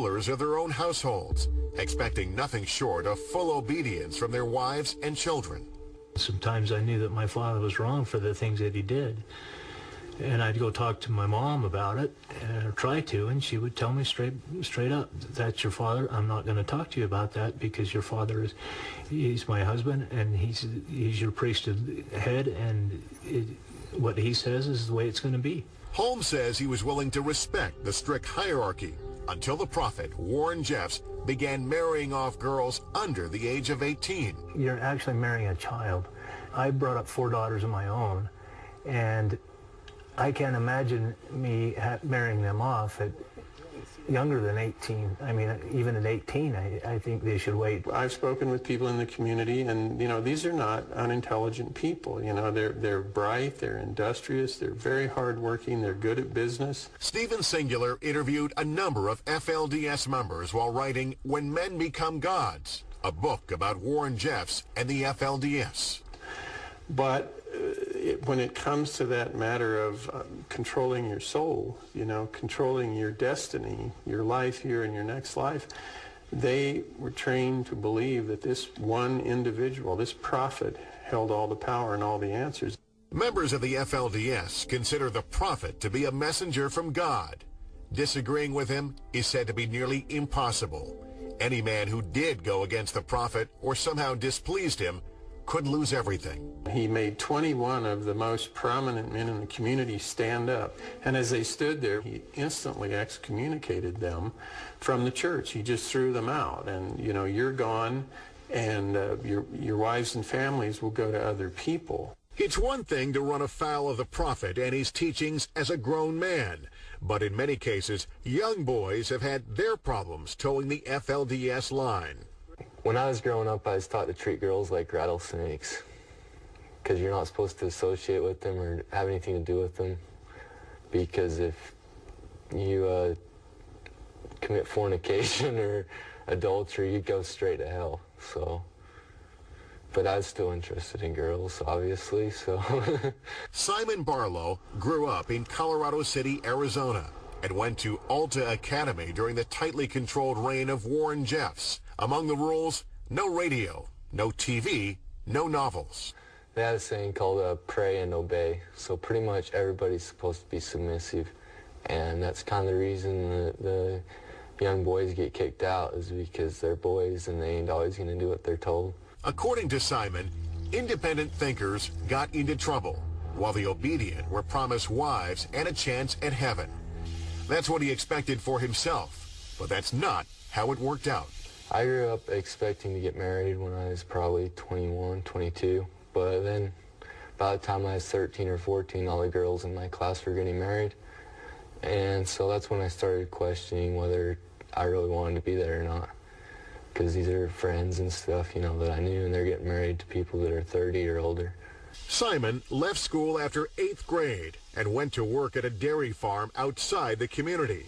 rulers of their own households, expecting nothing short of full obedience from their wives and children. Sometimes I knew that my father was wrong for the things that he did. And I'd go talk to my mom about it, or try to, and she would tell me straight up, that's your father. I'm not going to talk to you about that because your father he's my husband, and he's your priesthood head, and what he says is the way it's going to be. Holmes says he was willing to respect the strict hierarchy until the prophet, Warren Jeffs, began marrying off girls under the age of 18. You're actually marrying a child. I brought up 4 daughters of my own, and I can't imagine me marrying them off at younger than 18. I mean, even at 18, I think they should wait. I've spoken with people in the community, and, you know, these are not unintelligent people. You know, they're bright, they're industrious, they're very hardworking, they're good at business. Stephen Singular interviewed a number of FLDS members while writing When Men Become Gods, a book about Warren Jeffs and the FLDS. But when it comes to that matter of controlling your soul, you know, controlling your destiny, your life here and your next life, they were trained to believe that this one individual, this prophet, held all the power and all the answers. Members of the FLDS consider the prophet to be a messenger from God. Disagreeing with him is said to be nearly impossible. Any man who did go against the prophet or somehow displeased him could lose everything. He made 21 of the most prominent men in the community stand up, and as they stood there, he instantly excommunicated them from the church. He just threw them out, and, you know, you're gone, and your wives and families will go to other people. It's one thing to run afoul of the prophet and his teachings as a grown man, but in many cases, young boys have had their problems towing the FLDS line. When I was growing up, I was taught to treat girls like rattlesnakes because you're not supposed to associate with them or have anything to do with them, because if you commit fornication or adultery, you go straight to hell. So, but I was still interested in girls, obviously, so. Simon Barlow grew up in Colorado City, Arizona, and went to Alta Academy during the tightly controlled reign of Warren Jeffs. Among the rules, no radio, no TV, no novels. They had a saying called pray and obey, so pretty much everybody's supposed to be submissive, and that's kind of the reason that the young boys get kicked out, is because they're boys and they ain't always going to do what they're told. According to Simon, independent thinkers got into trouble, while the obedient were promised wives and a chance at heaven. That's what he expected for himself, but that's not how it worked out. I grew up expecting to get married when I was probably 21, 22, but then by the time I was 13 or 14, all the girls in my class were getting married, and so that's when I started questioning whether I really wanted to be there or not, because these are friends and stuff, you know, that I knew, and they're getting married to people that are 30 or older. Simon left school after 8th grade and went to work at a dairy farm outside the community.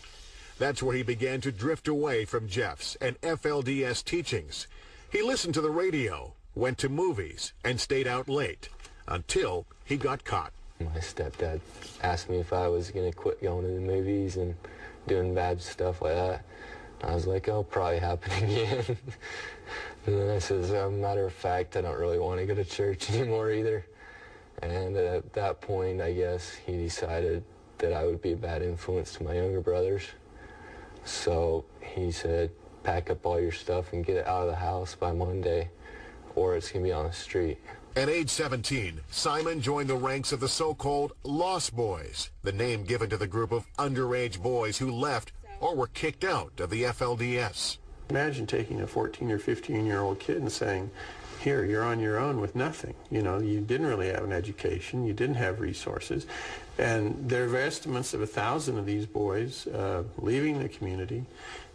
That's where he began to drift away from Jeffs and FLDS teachings. He listened to the radio, went to movies, and stayed out late until he got caught. My stepdad asked me if I was going to quit going to the movies and doing bad stuff like that. I was like, it'll probably happen again. And then I said, as a matter of fact, I don't really want to go to church anymore either. And at that point, I guess, he decided that I would be a bad influence to my younger brothers. So he said, pack up all your stuff and get it out of the house by Monday, or it's going to be on the street. At age 17, Simon joined the ranks of the so-called Lost Boys, the name given to the group of underage boys who left or were kicked out of the FLDS. Imagine taking a 14 or 15-year-old kid and saying, here, you're on your own with nothing. You know, you didn't really have an education, you didn't have resources. And there are estimates of 1,000 of these boys leaving the community,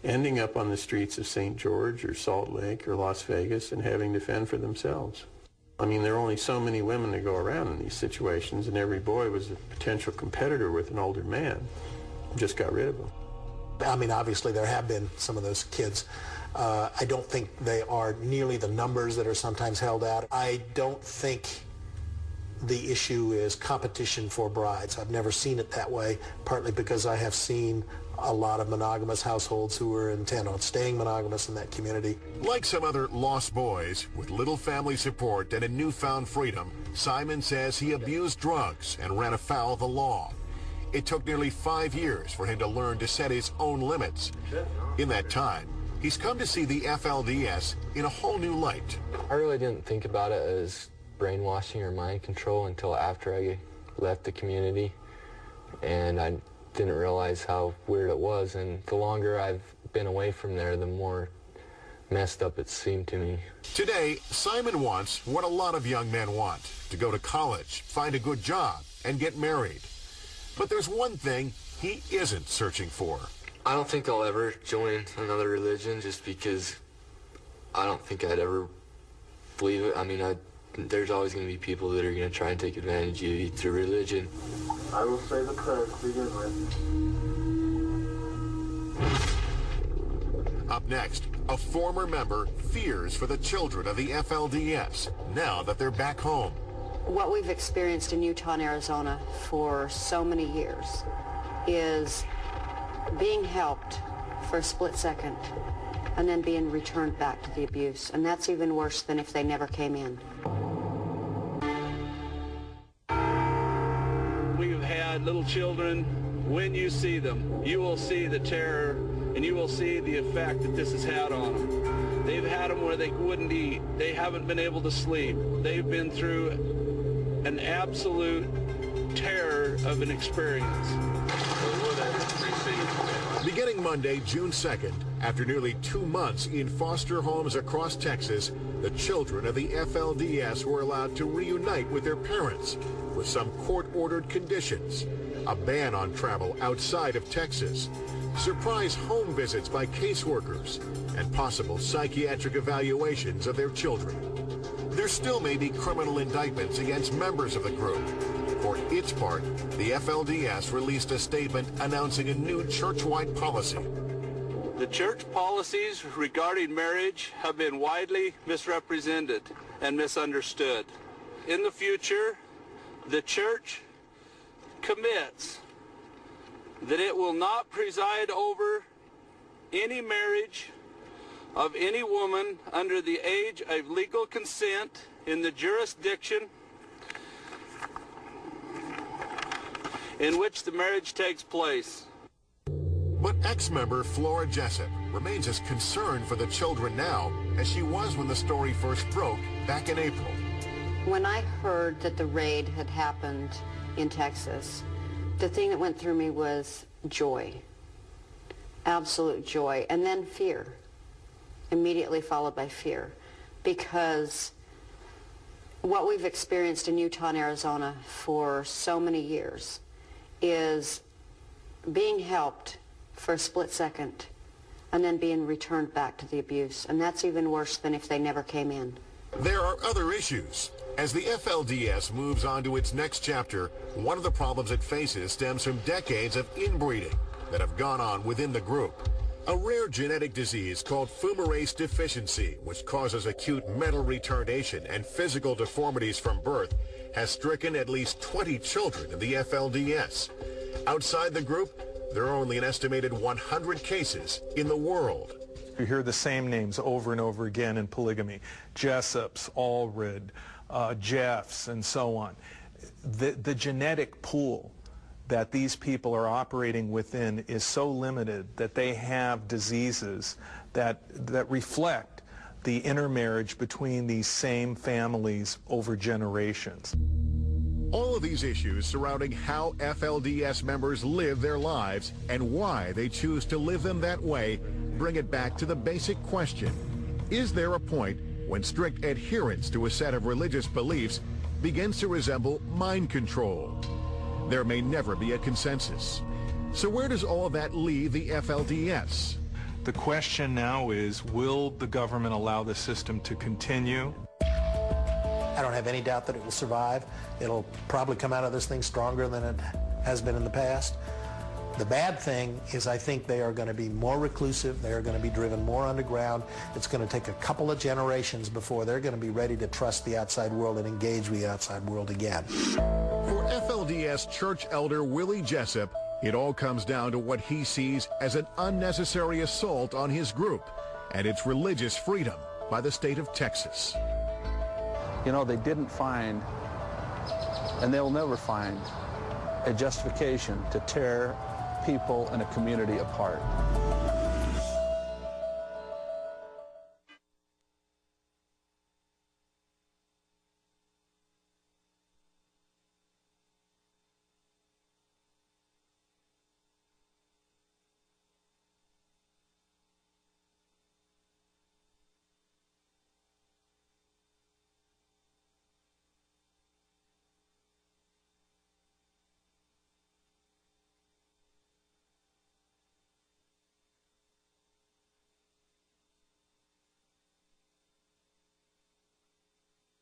ending up on the streets of St. George or Salt Lake or Las Vegas and having to fend for themselves. I mean, there are only so many women to go around in these situations, and every boy was a potential competitor with an older man. Just got rid of them. I mean, obviously there have been some of those kids. I don't think they are nearly the numbers that are sometimes held out. I don't think the issue is competition for brides. I've never seen it that way, partly because I have seen a lot of monogamous households who are intent on staying monogamous in that community. Like some other lost boys, with little family support and a newfound freedom, Simon says he abused drugs and ran afoul of the law. It took nearly 5 years for him to learn to set his own limits. In that time, he's come to see the FLDS in a whole new light. I really didn't think about it as brainwashing or mind control until after I left the community, and I didn't realize how weird it was, and the longer I've been away from there, the more messed up it seemed to me. Today, Simon wants what a lot of young men want: to go to college, find a good job, and get married. But there's one thing he isn't searching for. I don't think I'll ever join another religion, just because I don't think I'd ever believe it. I mean, there's always going to be people that are going to try and take advantage of you through religion. I will say the prayer to begin with. Up next, a former member fears for the children of the FLDS now that they're back home. What we've experienced in Utah and Arizona for so many years is being helped for a split second and then being returned back to the abuse. And that's even worse than if they never came in. We've had little children. When you see them, you will see the terror and you will see the effect that this has had on them. They've had them where they wouldn't eat. They haven't been able to sleep. They've been through an absolute terror of an experience. Beginning Monday, June 2nd, after nearly 2 months in foster homes across Texas, the children of the FLDS were allowed to reunite with their parents with some court-ordered conditions: a ban on travel outside of Texas, surprise home visits by caseworkers, and possible psychiatric evaluations of their children. There still may be criminal indictments against members of the group. For its part, the FLDS released a statement announcing a new church-wide policy. The church policies regarding marriage have been widely misrepresented and misunderstood. In the future, the church commits that it will not preside over any marriage of any woman under the age of legal consent in the jurisdiction in which the marriage takes place. But ex-member Flora Jessup remains as concerned for the children now as she was when the story first broke back in April. When I heard that the raid had happened in Texas, the thing that went through me was joy, absolute joy, and then fear, immediately followed by fear, because what we've experienced in Utah and Arizona for so many years is being helped for a split second and then being returned back to the abuse. And that's even worse than if they never came in. There are other issues. As the FLDS moves on to its next chapter, one of the problems it faces stems from decades of inbreeding that have gone on within the group. A rare genetic disease called fumarase deficiency, which causes acute mental retardation and physical deformities from birth, has stricken at least 20 children in the FLDS. Outside the group, there are only an estimated 100 cases in the world. You hear the same names over and over again in polygamy: Jessups, Allred, Jeffs, and so on. The genetic pool that these people are operating within is so limited that they have diseases that reflect the intermarriage between these same families over generations. All of these issues surrounding how FLDS members live their lives and why they choose to live them that way bring it back to the basic question: is there a point when strict adherence to a set of religious beliefs begins to resemble mind control? There may never be a consensus. So where does all of that leave the FLDS? The question now is, will the government allow the system to continue? I don't have any doubt that it will survive. It'll probably come out of this thing stronger than it has been in the past. The bad thing is I think they are going to be more reclusive. They are going to be driven more underground. It's going to take a couple of generations before they're going to be ready to trust the outside world and engage with the outside world again. For FLDS church elder Willie Jessup, it all comes down to what he sees as an unnecessary assault on his group and its religious freedom by the state of Texas. You know, they didn't find, and they'll never find, a justification to tear people in a community apart.